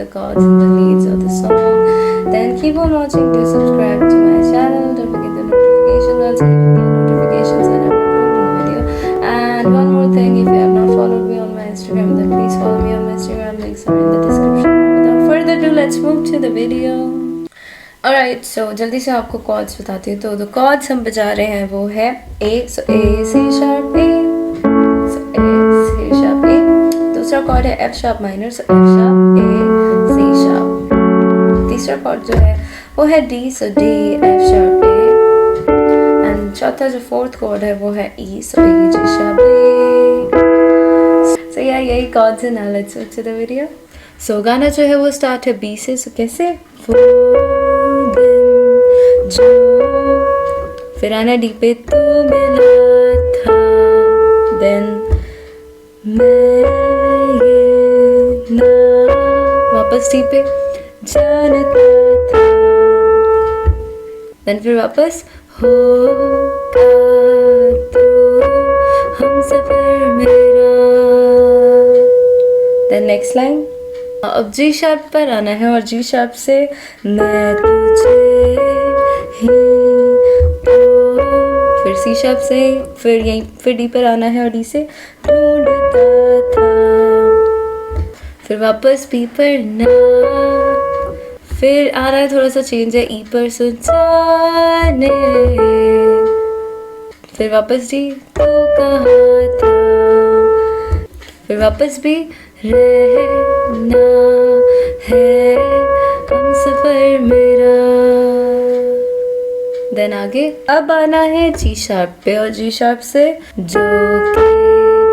the chords and the leads of the song. Then keep on watching. Do subscribe to my channel. Don't forget the notification bell so you can get notifications whenever I upload a video. And one more thing, if you have not followed me on my Instagram, then please follow me on my Instagram. Links are in the description. Without further ado, let's move to the video. Alright, so जल्दी से आपको chords बताती हूँ. तो the chords हम बजा रहे हैं वो है A. So A, C sharp, A. So A, C sharp, A. दूसरा chord है F sharp minor. So F sharp, A, C sharp. तीसरा chord जो है वो है D. So D, F sharp, A. And चौथा जो fourth chord है वो है E. So E, G sharp, A. So yeah, यही chords है. Now let's move to the video. So गाना जो है वो start है B से. So कैसे? जो फिर आना डी पे तू मिला था, देन मैं ये ना, वापस डी पे जानता था, देन फिर वापस होगा तू हम सफर मेरा, देन नेक्स्ट लाइन. अब जी शार्प पर आना है और जी शार्प से मैं तुझे ही तो, फिर सी शार्प से, फिर यहीं फिर डी पर आना है और डी से ढूंढता था, फिर वापस बी पर ना, फिर आ रहा है थोड़ा सा चेंज है ई पर सुनने, फिर वापस डी तो कहाँ था, फिर वापस भी रहना है हम सफर मेरा, देन आगे अब आना है जी शार्प पे और जी शार्प से जो के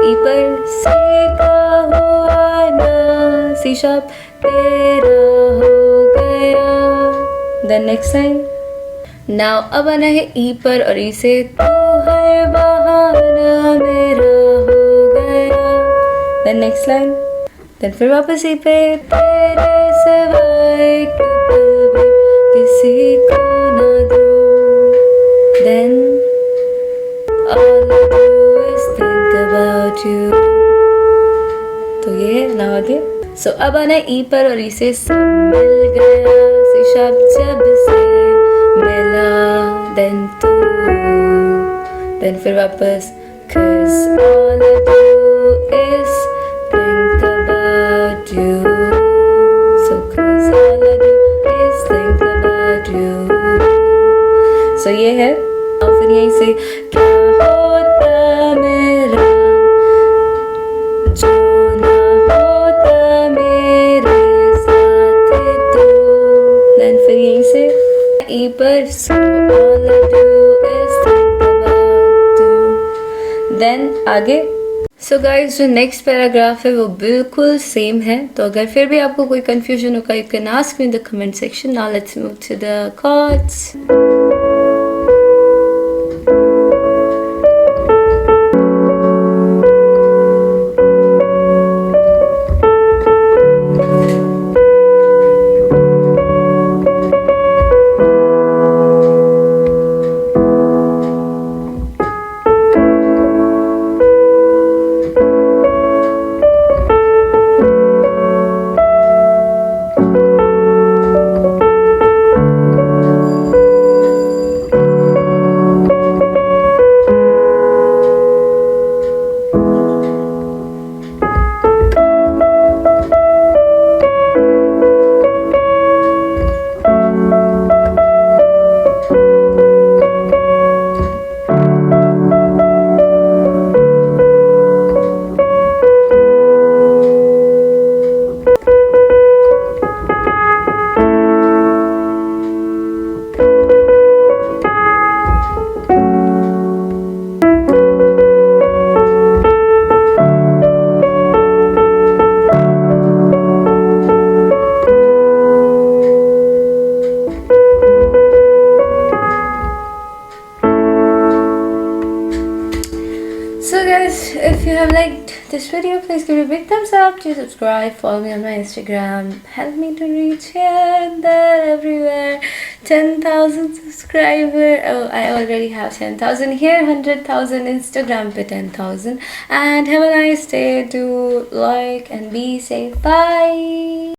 ई पर सी का हुआ ना, सी शार्प तेरा हो गया, देन नेक्स्ट लाइन. नाउ अब आना है ई पर और ई से तू हर बहाना मेरा हो गया, देन नेक्स्ट लाइन. देन फिर वापस ही पे तेरे सिवाय कभी किसी को ना दूँ, then all I do is think about you. तो ये है ना आगे. सो अब आना ई पर और ई से सब मिल गया, सी शार्प जब से मिला, देन तू, देन फिर वापस cause all I do is think about you. So cause all I do is think about you. So ये है. और फिर यहीं से क्या होता मेरा जो ना होता मेरे साथ तू, देन फिर यहीं से ई पर so all I do is think about you, then आगे. सो गाइज जो नेक्स्ट पैराग्राफ है वो बिल्कुल सेम है. तो अगर फिर भी आपको कोई कंफ्यूजन होगा you can ask me in the comment section. Now let's move to the chords. If you have liked this video, please give it a big thumbs up, to subscribe, follow me on my Instagram, help me to reach here and there, everywhere, 10,000 subscribers. Oh, I already have 10,000 here, 100,000 Instagram पे 10,000. And have a nice day. Do like and be safe. Bye.